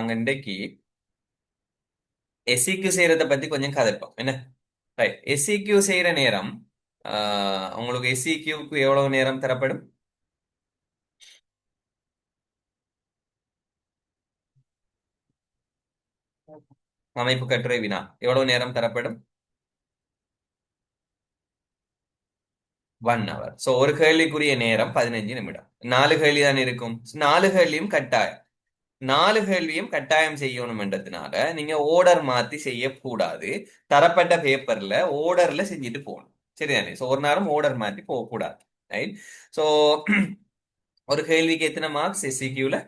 நாங்க இன்றைக்கு எஸ்சிக்யூ செய்யறத பத்தி கொஞ்சம் கதைப்போம் என்ன. ரைட், எஸ்சிக்யூ செய்யற நேரம் உங்களுக்கு எஸ்சிக்யூக்கு எவ்வளவு நேரம் தரப்படும்? அமைப்பு கட்டுரை வினா எவ்வளவு நேரம் தரப்படும்? 1 hour. ஸோ ஒரு கேள்விக்குரிய நேரம் 15 நிமிடம். 4 கேள்வி தான் இருக்கும். 4 கேள்வியும் கட்டாயம். 4 கேள்வியும் கட்டாயம் செய்யணும்ன்றதுனால நீங்க ஓர்டர் மாத்தி செய்யக்கூடாது. தரப்பட்ட பேப்பர்ல ஓர்டர்ல செஞ்சுட்டு போகணும். சரிதானே? ஸோ ஒரு நேரம் ஓர்டர் மாத்தி போகக்கூடாது. ரைட். ஸோ ஒரு கேள்விக்கு எத்தனை மார்க்ஸ் எஸ்சிக்யூல?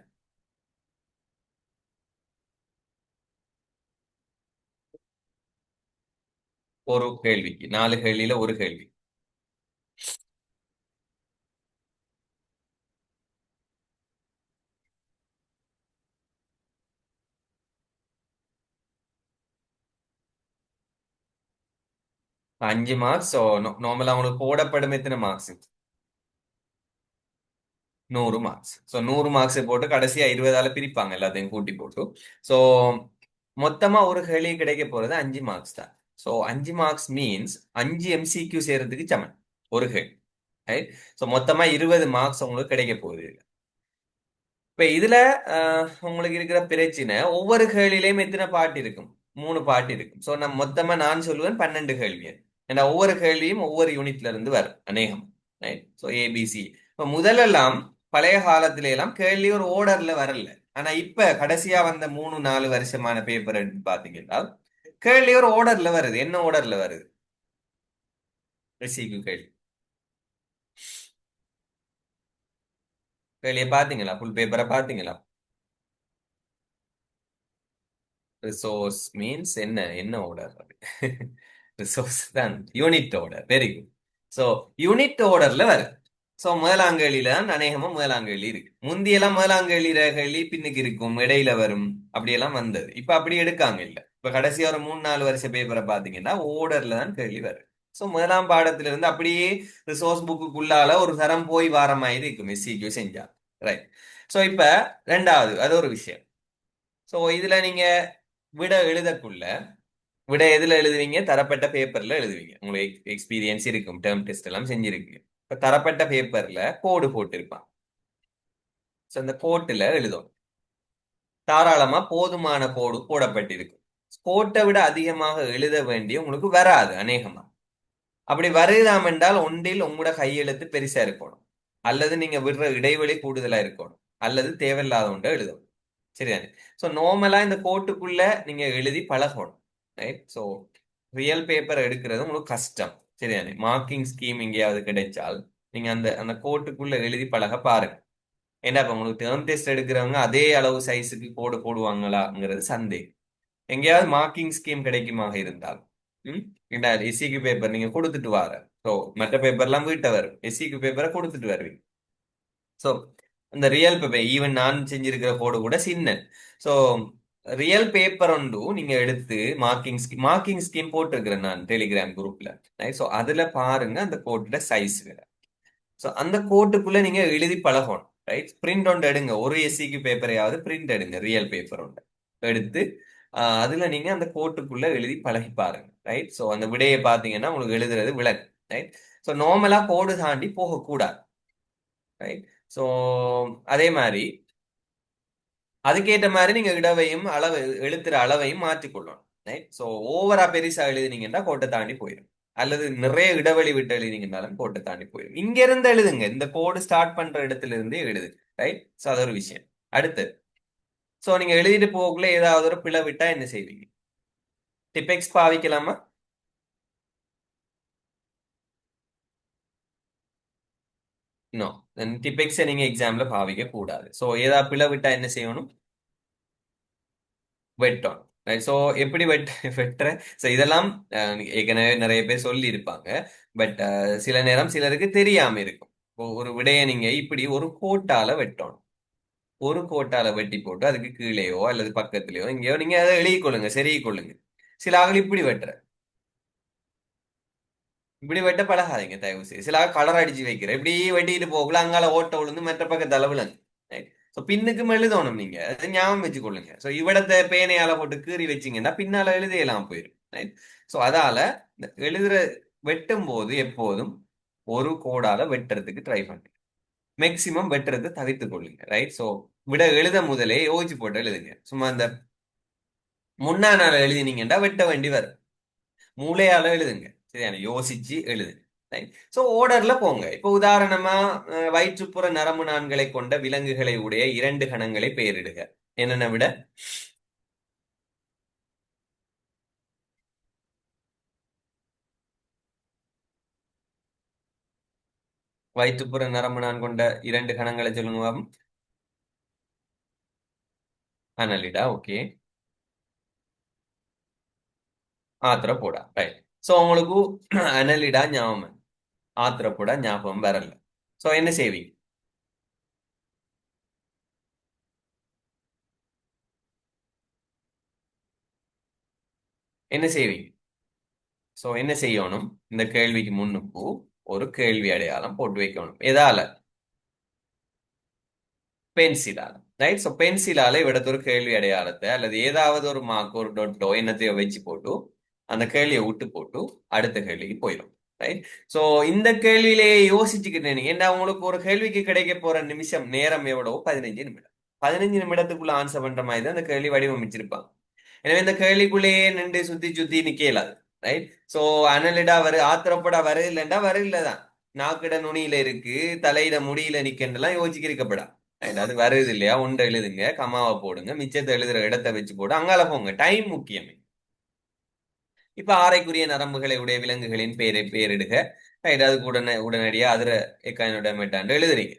ஒரு கேள்விக்கு 4 கேள்வியில ஒரு கேள்வி. 5 மார்க்ஸ். ஸோ நார்மலா உங்களுக்கு போடப்படும் எத்தனை மார்க்ஸ்? 100 மார்க்ஸ். ஸோ 100 மார்க்ஸ் போட்டு கடைசியா 20ஆல பிரிப்பாங்க எல்லாத்தையும் கூட்டி போட்டு. ஸோ மொத்தமா ஒரு கேள்வி கிடைக்க போறது 5 மார்க்ஸ் தான். ஸோ 5 மார்க்ஸ் மீன்ஸ் 5 MCQ செய்யறதுக்கு சமன் ஒரு கேள்வி. ரைட். ஸோ மொத்தமா 20 மார்க்ஸ் உங்களுக்கு கிடைக்க போகுது. இப்ப இதுல உங்களுக்கு இருக்கிற பிரச்சனை, ஒவ்வொரு கேள்வியிலையும் எத்தனை பாட்டு இருக்கும்? 3 பாட்டு இருக்கும். ஸோ மொத்தமா நான் சொல்லுவேன் 12 கேள்வி. ஏன்னா ஒவ்வொரு கேள்வியும் ஒவ்வொரு யூனிட்ல இருந்து வரும் அநேகம். ரைட். So ABC. இப்ப முதலெல்லாம் பழைய காலத்துல எல்லாம் கேள்வி ஒரு ஓர்டர்ல வரல. ஆனா இப்ப கடைசியா வந்த 3-4 வருஷமான பேப்பர் எடுத்து பாத்தீங்கன்னா கேள்வி ஒரு ஓர்டர்ல வருது. என்ன ஓர்டர்ல வருது? ரிசீவ்க்கு கேள்வி. கேள்வியை பாத்தீங்களா? ஃபுல் பேப்பரை பாத்தீங்களா? ரிசோர்ஸ் மீன்ஸ் என்ன? என்ன ஓர்டர்? ரிசோர்ஸ் தான் unit order. Very good. So unit ஓர்டர்ல வருது. ஸோ முதலாங்கேள்வியில தான் அநேகமா முதலாங்கேள்வி இருக்கு. முந்தியெல்லாம் முதலாங்கேள்வி கேள்வி பின்னுக்கு இருக்கும், இடையில வரும், அப்படியெல்லாம் வந்தது. இப்ப அப்படி எடுக்காங்க இல்ல. இப்ப கடைசியா ஒரு 3-4 வருஷ பேப்பரை பாத்தீங்கன்னா ஓர்டர்ல தான் கேள்வி வரும். ஸோ முதலாம் பாடத்துல இருந்து அப்படியே ரிசோர்ஸ் புக்குக்குள்ளால ஒரு தரம் போய் வார மாதிரி இருக்கும் எஸ்சிக்யூ செஞ்சா. ரைட். ஸோ இப்ப ரெண்டாவது அது ஒரு விஷயம். ஸோ இதுல நீங்க விட எழுதக்குள்ள விட எதுல எழுதுவீங்க? தரப்பட்ட பேப்பர்ல எழுதுவீங்க. உங்களுக்கு எக்ஸ்பீரியன்ஸ் இருக்கும், டேர்ம் டெஸ்ட் எல்லாம் செஞ்சிருக்கீங்க. இப்ப தரப்பட்ட பேப்பர்ல கோடு போட்டிருப்பான். ஸோ அந்த கோட்டுல எழுதும். தாராளமா போதுமான கோடு போடப்பட்டிருக்கும். கோட்டை விட அதிகமாக எழுத வேண்டிய உங்களுக்கு வராது அநேகமா. அப்படி வருதாம் என்றால் ஒன்றில் உங்களோட கையெழுத்து பெருசா இருக்கணும், அல்லது நீங்க விடுற இடைவெளி கூடுதலா இருக்கணும், அல்லது தேவையில்லாத ஒன்றை எழுதணும். சரிதானே? ஸோ நார்மலா இந்த கோட்டுக்குள்ள நீங்க எழுதி பழகணும். ரைட். ஸோ ரியல் பேப்பர் எடுக்கிறது உங்களுக்கு கஷ்டம். சரிதானே? மார்க்கிங் ஸ்கீம் எங்கேயாவது கிடைச்சால் நீங்க அந்த அந்த கோட்டுக்குள்ள எழுதி பழக பாருங்க. ஏன்னா இப்ப உங்களுக்கு டேர்ம் டெஸ்ட் எடுக்கிறவங்க அதே அளவு சைஸுக்கு கோடு போடுவாங்களாங்கிறது சந்தேகம். எங்கேயாவது மார்க்கிங் ஸ்கீம் கிடைக்குமாக இருந்தால் இந்த எஸ்சிக்கு பேப்பர் நீங்க கொடுத்துட்டு வார. ஸோ மற்ற பேப்பர்லாம் வீட்டை வரும், எஸ்சிக்கு பேப்பரை கொடுத்துட்டு வருவீங்க. ஸோ இந்த ரியல் பேப்பர் ஈவன் நான் செஞ்சிருக்கிற கோடு கூட சின்ன. ஸோ ரியல் பேப்பர் ஒன்று நீங்க எடுத்து மார்க்கிங் ஸ்கீம் போட்டிருக்கிறேன் நான் டெலிகிராம் குரூப்ல. ஸோ அதுல பாருங்க அந்த கோட்டோட சைஸ். ஸோ அந்த கோட்டுக்குள்ள நீங்க எழுதி பழகணும். ரைட். பிரிண்ட் ஒன்று எடுங்க, ஒரு எஸ்சிக்கு பேப்பரையாவது பிரிண்ட் எடுங்க, ரியல் பேப்பர் ஒன்று எடுத்து அதுல நீங்க அந்த கோட்டுக்குள்ள எழுதி பழகி பாருங்க. ரைட். ஸோ அந்த விடையை பார்த்தீங்கன்னா உங்களுக்கு எழுதுறது விளக்கு. ரைட். ஸோ நார்மலா கோடு தாண்டி போகக்கூடாது. ரைட். ஸோ அதே மாதிரி அதுக்கேற்ற மாதிரி நீங்க இடவையும் அளவு எழுத்துற அளவையும் மாற்றிக்கொள்ளணும். ரைட். ஸோ ஓவரா பெருசா எழுதினீங்கன்னா கோட்டை தாண்டி போயிடும், அல்லது நிறைய இடைவெளி விட்டு எழுதினீங்கன்னாலும் கோட்டை தாண்டி போயிடும். இங்க இருந்து எழுதுங்க, இந்த கோடு ஸ்டார்ட் பண்ற இடத்துல இருந்து எழுது. ரைட். ஸோ அது ஒரு விஷயம். அடுத்து, ஸோ நீங்க எழுதிட்டு போகக்குள்ள ஏதாவது ஒரு பிழை விட்டா என்ன செய்வீங்க? டிபெக்ஸ் பாவிக்கலாமா? நோ. டிபெக்ஸை நீங்க எக்ஸாம்ல பாவிக்க கூடாது. ஸோ ஏதாவது பிழை விட்டா என்ன செய்யணும்? வெட்டும். ஸோ எப்படி வெட்டுற? ஸோ இதெல்லாம் ஏற்கனவே நிறைய பேர் சொல்லி இருப்பாங்க. பட் சில நேரம் சிலருக்கு தெரியாம இருக்கும். ஒரு விடைய நீங்க இப்படி ஒரு கோட்டால வெட்டணும். ஒரு கோட்டால வெட்டி போட்டு அதுக்கு கீழேயோ அல்லது பக்கத்துலயோ எங்கேயோ நீங்க அதை எழுதி கொள்ளுங்க, சரி கொள்ளுங்க. சில ஆள் இப்படி வெட்டுற. இப்படி வெட்ட பழகாதீங்க தயவு செய்து. சில ஆள் கலர் அடிச்சு வைக்கிற, இப்படி வெட்டிட்டு போகல அங்கால ஓட்ட விழுந்து மற்ற பக்கத்தால விழுங்க. ஸோ பின்னுக்கும் எழுதணும் நீங்க அது ஞாபகம் வச்சுக்கொள்ளுங்க. ஸோ இவிடத்தை பேனையால போட்டு கீறி வச்சீங்கன்னா பின்னால எழுதியெல்லாம் போயிடும். ரைட். ஸோ அதால இந்த எழுதுற வெட்டும் போது எப்போதும் ஒரு கோடால வெட்டுறதுக்கு ட்ரை பண்ணுங்க. மேக்சிமம் வெட்டுறது தவிர்த்துக் கொள்ளுங்க. ரைட். ஸோ விட எழுத முதலே யோசிச்சு போட்டு எழுதுங்க. சும்மா இந்த முன்னா நாள் எழுதினீங்கன்னா வெட்ட வேண்டி வரும். மூளையால எழுதுங்க. சரியான யோசிச்சு எழுதுங்க. ஸோ ஓர்டர்ல போங்க. இப்போ உதாரணமா வயிற்றுப்புற நரம்பு நான்களை கொண்ட விலங்குகளை உடைய இரண்டு கணங்களை பெயரிடுக. என்னென்ன விட வயிற்றுப்புற நரம்பு நான் கொண்ட இரண்டு கணங்களை சொல்லுங்க பாப்போம். அனலிடா. ஓகே. ஆத்திரப்போடா. ரைட். ஸோ உங்களுக்கு அனலிடா ஞாபகம், ஆத்திரப்போடா ஞாபகம் வரல. ஸோ என்ன செய்வீங்க? என்ன செய்வீங்க? ஸோ என்ன செய்யணும்? இந்த கேள்விக்கு முன்னுக்கு ஒரு கேள்வி அடையாளம் போட்டு வைக்கணும். எதால? பென்சிலால. ரைட். ஸோ பென்சிலால இவிடத்து ஒரு கேள்வி அடையாளத்தை அல்லது ஏதாவது ஒரு மார்க் ஒரு டொட்டோ என்னத்தையோ வச்சு போட்டு அந்த கேள்வியை விட்டு போட்டு அடுத்த கேள்விக்கு போயிடும். ரைட். ஸோ இந்த கேள்வியிலேயே யோசிச்சுக்கிட்டு நீங்க என்ன உங்களுக்கு ஒரு கேள்விக்கு கிடைக்க போற நிமிஷம் நேரம் எவ்வளவு? 15 நிமிடம். 15 நிமிடத்துக்குள்ள ஆன்சர் பண்ற மாதிரி தான் அந்த கேள்வி வடிவமைச்சிருப்பாங்க. எனவே இந்த கேள்விக்குள்ளேயே நின்று சுத்தி சுத்தி நிக்கலாது. ரைட். சோ அனலிடா ஆத்திரப்படா வரு இல்லைண்டா வரு இல்லதான். நாக்கிட நுனியில இருக்கு, தலையிட முடியில நிக்கண்டெல்லாம் யோசிக்க இருக்கப்படா. ரைட். அது வருது இல்லையா? ஒன்றை எழுதுங்க, கமாவை போடுங்க, மிச்சத்தை எழுதுற இடத்தை வச்சு போடு, அங்கால போங்க. டைம் முக்கியமே. இப்ப ஆரைக்குரிய நரம்புகளை உடைய விலங்குகளின் பெயரை பெயரிடுக. ரைட். அதுக்கு உடனடியா அதுல எக்கானோட எழுதுறீங்க.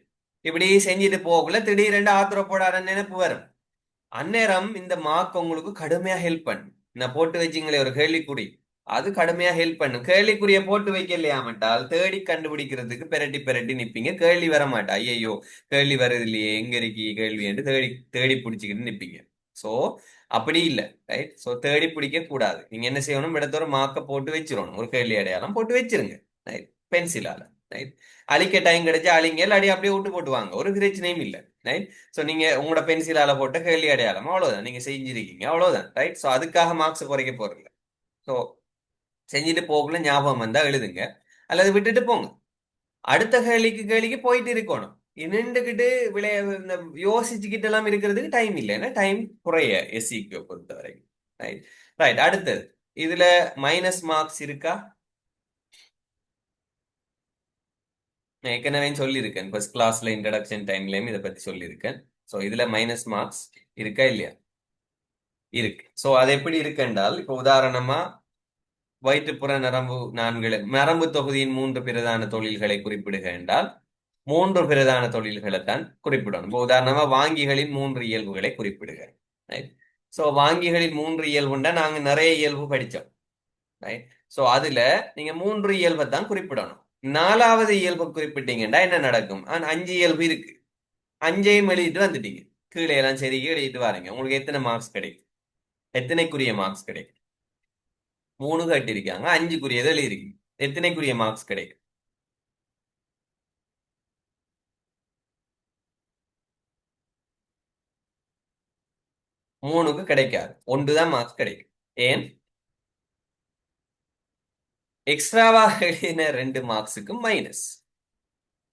இப்படி செஞ்சுட்டு போகல திடீரென்று ஆத்திரப்படாத நினைப்பு வரும். அந்நேரம் இந்த மார்க் உங்களுக்கு கடுமையா ஹெல்ப் பண்ணும். நான் போட்டு வச்சிங்களே ஒரு கேள்விக்குறி, அது கடுமையா ஹெல்ப் பண்ணும். கேள்விக்குறிய போட்டு வைக்கலையாமட்டால் தேடி கண்டுபிடிக்கிறதுக்கு பெரட்டி பெரட்டி நிப்பீங்க. கேள்வி வர மாட்டா. ஐயோ கேள்வி வருது இல்லையே, எங்க இருக்கி கேள்வி என்று தேடி தேடி பிடிச்சிக்கிட்டு நிப்பீங்க. சோ அப்படி இல்லை. ரைட். சோ தேடி பிடிக்க கூடாது. நீங்க என்ன செய்யணும்? இடத்த ஒரு மார்க்க போட்டு வச்சிடணும். ஒரு கேள்வி அடையாளம் போட்டு வச்சிருங்க. ரைட். பென்சிலால. ரைட். அழிக்க டைம் கிடைச்சா அழிங்க, இல்லாடி அப்படியே விட்டு போட்டுவாங்க. ஒரு பிரச்சனையும் இல்லை. ரைட். ஸோ நீங்க உங்களோட பென்சிலால போட்ட கேள்வி அடையாளம் அவ்வளவுதான் நீங்க செஞ்சிருக்கீங்க. அவ்வளவுதான். ரைட். ஸோ அதுக்காக மார்க்ஸ் குறைக்க போறதில்ல. ஸோ செஞ்சுட்டு போகல ஞாபகம் வந்தா எழுதுங்க, அல்லது விட்டுட்டு போங்க. அடுத்த கேள்விக்கு போயிட்டு இருக்கணும். நின்றுகிட்டு விளைய இந்த யோசிச்சுக்கிட்டு எல்லாம் இருக்கிறதுக்கு டைம் இல்லை. ஏன்னா டைம் குறைய எஸ்சிக்கு பொறுத்தவரை. ரைட். ரைட். அடுத்தது இதுல மைனஸ் மார்க்ஸ் இருக்கா? நான் ஏற்கனவே சொல்லியிருக்கேன். ஃபர்ஸ்ட் கிளாஸ்ல இன்ட்ரடக்ஷன் டைம்லயும் இதை பத்தி சொல்லியிருக்கேன். ஸோ இதுல மைனஸ் மார்க்ஸ் இருக்கா இல்லையா? இருக்கு. சோ அது எப்படி இருக்கு என்றால், இப்ப உதாரணமா வயிற்றுப்புற நரம்பு நான்கு நரம்பு தொகுதியின் மூன்று பிரதான தொழில்களை குறிப்பிடுக என்றால் மூன்று பிரதான தொழில்களை தான் குறிப்பிடணும். இப்போ உதாரணமா வாங்கிகளின் மூன்று இயல்புகளை குறிப்பிடுக. சோ வாங்கிகளின் மூன்று இயல்புண்டா நாங்க நிறைய இயல்பு படிச்சோம். ரைட். சோ அதுல நீங்க மூன்று இயல்பை தான் குறிப்பிடணும். நாலாவது இயல்பு குறிப்பிட்டீங்கன்னா என்ன நடக்கும்? அஞ்சு இயல்பு இருக்கு. அஞ்சையும் எழுதிட்டு வந்துட்டீங்க. கீழே எல்லாம் சரி எழுதிட்டு வாரீங்க. உங்களுக்கு எத்தனை மார்க்ஸ் கிடைக்கும்? எத்தனைக்குரிய மார்க்ஸ் கிடைக்கும்? மூணு கட்டிருக்காங்க, அஞ்சுக்குரியது எழுதிருக்கு. எத்தனைக்குரிய மார்க்ஸ் கிடைக்கும்? மூணுக்கு கிடைக்காது. ஒன்றுதான் மார்க்ஸ் கிடைக்கும். ஏன்? எக்ஸ்ட்ராவா எழுதின ரெண்டு மார்க்ஸுக்கு மைனஸ்.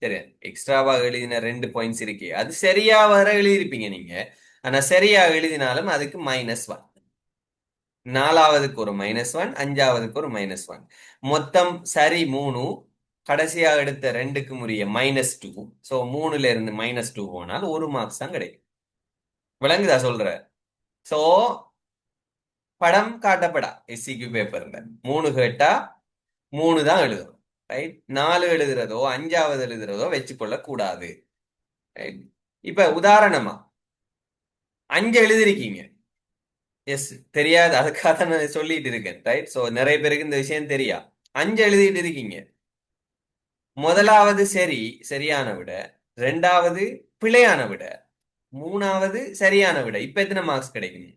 சரி. எக்ஸ்ட்ராவா எழுதின ரெண்டு பாயிண்ட்ஸ் இருக்கே, அது சரியா வர எழுதியிருப்பீங்க நீங்க. ஆனா சரியா எழுதினாலும் அதுக்கு -1. நாலாவதுக்கு ஒரு -1, அஞ்சாவதுக்கு ஒரு -1. மொத்தம் சரி மூணு, கடைசியா எடுத்த ரெண்டுக்கு உரிய -2. சோ மூணுல இருந்து -2 போனால் ஒரு மார்க்ஸ் தான் கிடைக்கும். விளங்குதா சொல்ற? சோ படம் காட்டப்படா எஸ்சிக்யூ பேப்பர்ல மூணு கேட்டா மூணு தான் எழுதணும். ரைட். நாலு எழுதுறதோ அஞ்சாவது எழுதுறதோ வச்சுக்கொள்ள கூடாது. ரைட். இப்ப உதாரணமா அஞ்சு எழுதிருக்கீங்க. எஸ். தெரியாது, அதுக்காக தான் நான் சொல்லிட்டு இருக்கேன். ரைட். சோ நிறைய பேருக்கு இந்த விஷயம் தெரியா. அஞ்சு எழுதிட்டு இருக்கீங்க. முதலாவது சரி, சரியான விட. ரெண்டாவது பிழையான விட. மூணாவது சரியான விட. இப்ப எத்தனை மார்க்ஸ் கிடைக்கும்?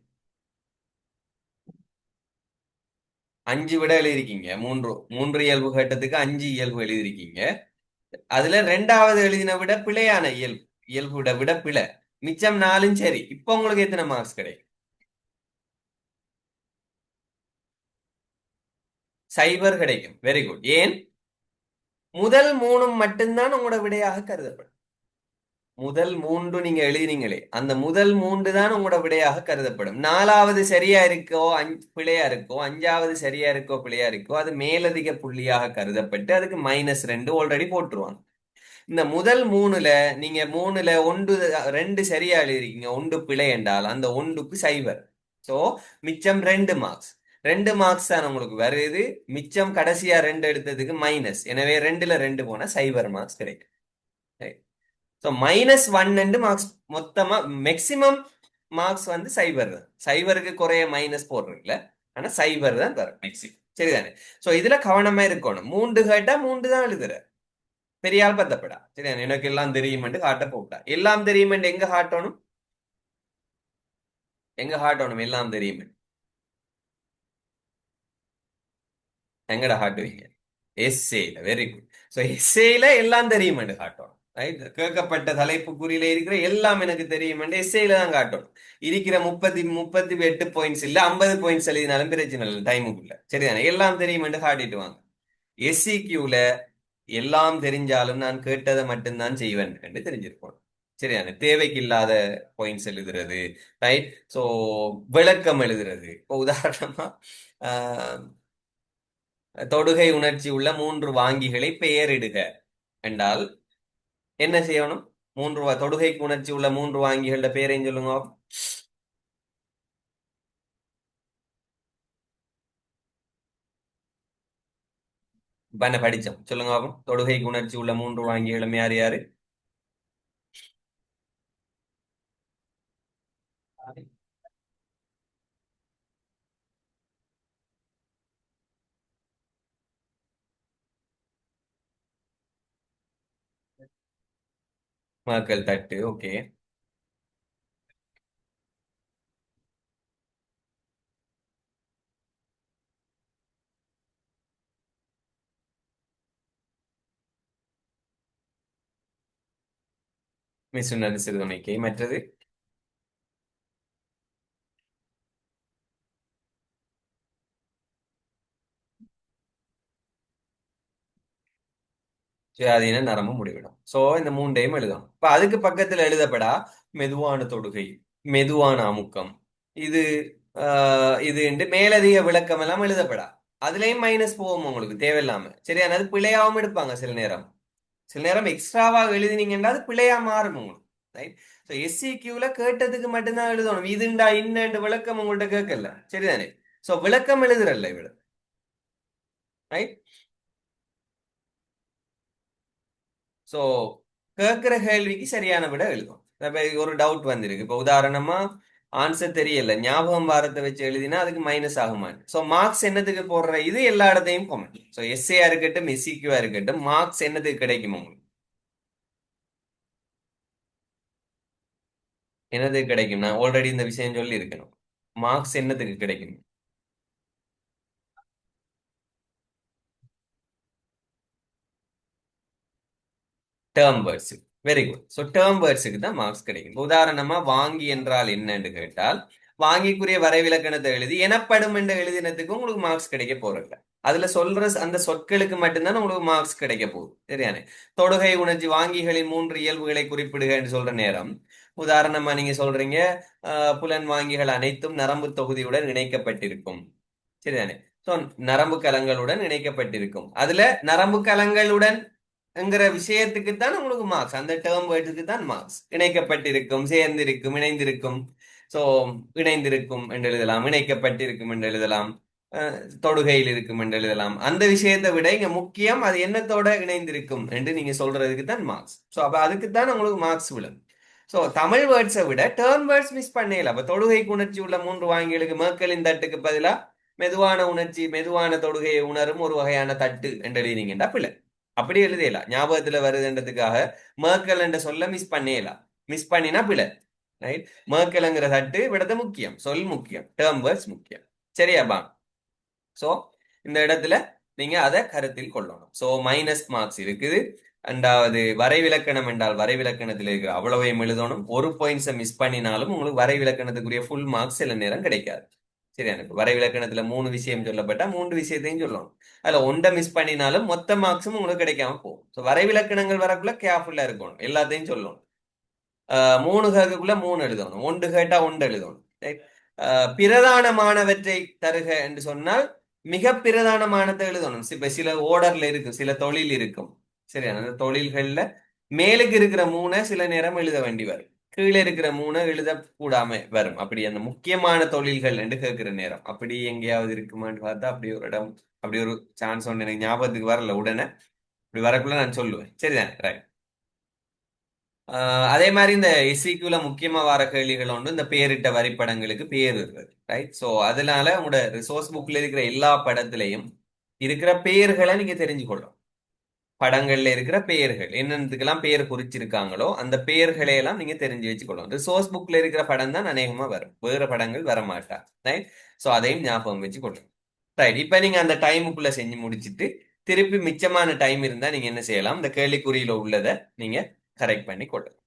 அஞ்சு விட எழுதிருக்கீங்க. மூன்று மூன்று இயல்பு கட்டத்துக்கு அஞ்சு இயல்பு எழுதிருக்கீங்க. அதுல ரெண்டாவது எழுதின விட பிழையான இயல்பு, இயல்பு விட விட பிழை. மிச்சம் 4ம் சரி. இப்ப உங்களுக்கு எத்தனை மார்க்ஸ் கிடைக்கும்? சைபர் கிடைக்கும். Very good. ஏன்? முதல் 3ம் மட்டும்தான் உங்களோட விடையாக கருதப்படும். முதல் 3 நீங்க எழுதினீங்களே, அந்த முதல் 3 தான் உங்களோட விடையாக கருதப்படும். 4வது சரியா இருக்கோ பிழையா இருக்கோ, 5வது சரியா இருக்கோ பிழையா இருக்கோ, அது மேலதிக புள்ளியாக கருதப்பட்டு அதுக்கு -2 ஆல்ரெடி போட்டுருவாங்க. இந்த முதல் 3ல நீங்க 3ல 1 2 சரியா எழுதிருக்கீங்க, 1 பிழை என்றால் அந்த 1க்கு சைபர். சோ மிச்சம் 2 மார்க்ஸ். 2 மார்க்ஸ் தான் உங்களுக்கு வருது. மிச்சம் கடைசியா 2 எடுத்ததுக்கு மைனஸ். எனவே 2ல 2 போனா சைபர் மார்க்ஸ் கிடைக்கும். ஸோ -1 மார்க்ஸ் மொத்தமா மேக்சிமம் மார்க்ஸ் வந்து சைபர் தான். சைபருக்கு குறைய மைனஸ் போடுறீங்களா, ஆனா சைபர் தான் தரும் மேக்சிமம். சரிதானே? ஸோ இதுல கவனமா இருக்கணும். 3 கேட்டா 3 தான் எழுதுற. பெரிய ஆள் பத்தப்படா. சரிதானே? எனக்கு எல்லாம் தெரியுமென்று காட்ட போட்டா. எல்லாம் தெரியுமென்று எங்க காட்டணும்? எங்க காட்டணும் எல்லாம் தெரியுமே? எங்கடா காட்டுவீங்க? எஸ்ஏல. Very good. ஸோ எஸ்ஏல எல்லாம் தெரியுமென்று காட்டணும். ரைட்? கேட்கப்பட்ட தலைப்பு குறியில இருக்கிற எல்லாம் எனக்கு தெரியும் என்று எஸ்ஏல தான் காட்டணும். இருக்கிற 38 பாயிண்ட்ஸ் இல்ல 50 பாயிண்ட்ஸ் எழுதினாலும் பிரச்சனை இல்லை டைமுக்குள்ள. சரிதானே? எல்லாம் தெரியும் என்று காட்டிட்டு வாங்க. எஸ்சிக்யூல எல்லாம் தெரிஞ்சாலும் நான் கேட்டதை மட்டும்தான் செய்வேன் என்று தெரிஞ்சிருக்கணும். சரிதானே? தேவைக்கு இல்லாத பாயிண்ட்ஸ் எழுதுறது. ரைட்? ஸோ விளக்கம் எழுதுறது. இப்போ உதாரணமா தொடுகை உணர்ச்சி உள்ள 3 வாங்கிகளை பெயரிடுக என்றால் என்ன செய்யணும்? 3 தொடுகைக்கு உணர்ச்சி உள்ள 3 வாங்கிகளோட பேரையும் சொல்லுங்க. பண்ண படிச்சோம். சொல்லுங்க பாப்போம். தொடுகைக்கு உணர்ச்சி உள்ள 3 வாங்கிகளும் யாரு யாரு? மக்கள் தட்டு. ஓகே. மிசுனரி சிறுதுணைக்கை. மற்றது? சுயாதீன நரம்பு முடிவிடும். சோ இந்த 3ஐயும் எழுதணும். இப்ப அதுக்கு பக்கத்துல எழுதப்படா மெதுவான தொடுகை, மெதுவான அமுக்கம், இது இது என்று மேலதிக விளக்கம் எல்லாம் எழுதப்படா. அதுலயும் மைனஸ் போகும் உங்களுக்கு தேவையில்லாம. சரியான? அது பிழையாவும் எடுப்பாங்க சில நேரம். சில நேரம் எக்ஸ்ட்ராவாக எழுதினீங்கன்னா அது பிழையா மாறும் உங்களுக்கு. ரைட்? ஸோ எஸ்சிக்யூல கேட்டதுக்கு மட்டும்தான் எழுதணும். இதுண்டா இன்னண்டு விளக்கம் உங்கள்ட்ட கேட்கல. சரிதானே? ஸோ விளக்கம் எழுதுறல்ல இவ்வளவு. ரைட்? ஸோ கேட்கிற கேள்விக்கு சரியான விட எழுதும். இப்ப ஒரு டவுட் வந்திருக்கு. இப்போ உதாரணமா ஆன்சர் தெரியல, ஞாபகம் வாரத்தை வச்சு எழுதினா அதுக்கு மைனஸ் ஆகுமா? ஸோ மார்க்ஸ் என்னத்துக்கு போடுற இது எல்லா இடத்தையும் காமன். ஸோ எஸ்ஏயா இருக்கட்டும் எஸ்சிக்யூவா இருக்கட்டும் மார்க்ஸ் என்னத்துக்கு கிடைக்கும் உங்களுக்கு? என்னதுக்கு கிடைக்கும்? நான் ஆல்ரெடி இந்த விஷயம் சொல்லி இருக்கணும். மார்க்ஸ் என்னத்துக்கு கிடைக்கும்? Term words. Very good. So term வேர்ட்ஸுக்கு தான் மார்க்ஸ் கிடைக்கும். உதாரணமா வாங்கி என்றால் என்னன்னு கேட்டால் வாங்கிக்குரிய வரைவிலக்கணத்தை எழுதி எனப்படும் என்ற எழுதினத்துக்கு உங்களுக்கு மார்க்ஸ் கிடைக்க போறதில்ல. அதுல சொல்ற அந்த சொற்களுக்கு மட்டும்தான் உங்களுக்கு மார்க்ஸ் கிடைக்க போகுது. சரியானே? தொடுகை உணர்ச்சி வாங்கிகளின் 3 இயல்புகளை குறிப்பிடுக என்று சொல்ற நேரம் உதாரணமா நீங்க சொல்றீங்க புலன் வாங்கிகள் அனைத்தும் நரம்பு தொகுதியுடன் இணைக்கப்பட்டிருக்கும். சரிதானே? சோ நரம்பு கலங்களுடன் இணைக்கப்பட்டிருக்கும். அதுல நரம்பு கலங்களுடன் என்கிற விஷயத்துக்கு தான் உங்களுக்கு மார்க்ஸ். அந்த டேர்ம் வேர்டுக்கு தான் மார்க்ஸ். இணைக்கப்பட்டிருக்கும், சேர்ந்திருக்கும், இணைந்திருக்கும். சோ இணைந்திருக்கும் என்று எழுதலாம், இணைக்கப்பட்டிருக்கும் என்று எழுதலாம், தொடுகையில் இருக்கும் என்று எழுதலாம். அந்த விஷயத்தை விட இங்க முக்கியம் அது என்னத்தோட இணைந்திருக்கும் என்று நீங்க சொல்றதுக்கு தான் மார்க்ஸ். சோ அப்ப அதுக்கு தான் உங்களுக்கு மார்க்ஸ் விழும். சோ தமிழ் வேர்ட்ஸை விட டேர்ம் வேர்ட்ஸ் மிஸ் பண்ணல. அப்ப தொடுகைக்கு உணர்ச்சி உள்ள 3 வாங்கிகளுக்கு மேற்களின் தட்டுக்கு பதிலா மெதுவான உணர்ச்சி, மெதுவான தொடுகையை உணரும் ஒரு வகையான தட்டு என்று எழுதினீங்கன்னா பிள்ளை அப்படி எழுதலாம். ஞாபகத்துல வருதுன்றதுக்காக மேர்க்கல் என்ற சொல்ல மிஸ் பண்ணலாம். மிஸ் பண்ணினா பிழை. ரைட்? மேர்க்கல்ங்கிற தட்டு விடத்த முக்கியம், சொல் முக்கியம், டேர்ம் வேர்ட்ஸ் முக்கியம். சரியாப்பா? சோ இந்த இடத்துல நீங்க அதை கருத்தில் கொள்ளணும். சோ மைனஸ் மார்க்ஸ் இருக்குது. ரெண்டாவது வரைவிலக்கணம் என்றால் வரைவிலக்கணத்தில் இருக்கிற அவ்வளவையும் எழுதணும். ஒரு பாயிண்ட்ஸை மிஸ் பண்ணினாலும் உங்களுக்கு வரைவிலக்கணத்துக்குரிய ஃபுல் மார்க்ஸ் சில நேரம் கிடைக்காது. சரி, எனக்கு வரைவிலக்கணத்துல 3 விஷயம் சொல்லப்பட்டா 3 விஷயத்தையும் சொல்லணும். அதுல ஒன்றை மிஸ் பண்ணினாலும் மொத்த மார்க்ஸும் உங்களுக்கு கிடைக்காம போகும். ஸோ வரைவிலக்கணங்கள் வரக்குள்ள கேர்ஃபுல்லா இருக்கணும், எல்லாத்தையும் சொல்லணும். 3 கேட்கக்குள்ள 3 எழுதணும், 1 கேட்டா 1 எழுதணும். Right? பிரதானமானவற்றை தருக என்று சொன்னால் மிக பிரதானமானதை எழுதணும். இப்ப சில ஓர்டர்ல இருக்கும், சில தொழில் இருக்கும். சரி, அந்த தொழில்கள்ல மேலுக்கு இருக்கிற 3 சில நேரம் எழுத வேண்டி வரும், கீழே இருக்கிற 3 எழுத கூடாம வரும். அப்படி அந்த முக்கியமான தொழில்கள் என்று கேட்கிற நேரம் அப்படி எங்கேயாவது இருக்குமான்னு பார்த்தா அப்படி ஒரு இடம், அப்படி ஒரு சான்ஸ் ஒன்று எனக்கு ஞாபகத்துக்கு வரல உடனே. அப்படி வரக்குள்ள நான் சொல்லுவேன். சரிதானே? ரைட். அதே மாதிரி இந்த எஸ்சிக்யூல முக்கியமா வர கேள்விகள் ஒன்று இந்த பேரிட்ட வரிப்படங்களுக்கு பேர் இருக்குது. ரைட். ஸோ அதனால உங்களோட ரிசோர்ஸ் புக்ல இருக்கிற எல்லா படத்திலையும் இருக்கிற பெயர்களை நீங்க தெரிஞ்சுக்கொள்ளணும். படங்கள்ல இருக்கிற பெயர்கள் என்னென்னதுக்கெல்லாம் பெயர் குறிச்சிருக்காங்களோ அந்த பெயர்களை எல்லாம் நீங்க தெரிஞ்சு வச்சுக்கொள்ளணும். ரிசோர்ஸ் புக்ல இருக்கிற படம் தான் அநேகமா வரும், வேற படங்கள் வர மாட்டா. ரைட். ஸோ அதையும் ஞாபகம் வச்சுக்கொள்ளணும். ரைட். இப்ப நீங்க அந்த டைமுக்குள்ள செஞ்சு முடிச்சிட்டு திருப்பி மிச்சமான டைம் இருந்தா நீங்க என்ன செய்யலாம், இந்த கேள்விக்குறியில உள்ளதை நீங்க கரெக்ட் பண்ணி கொள்ளலாம்.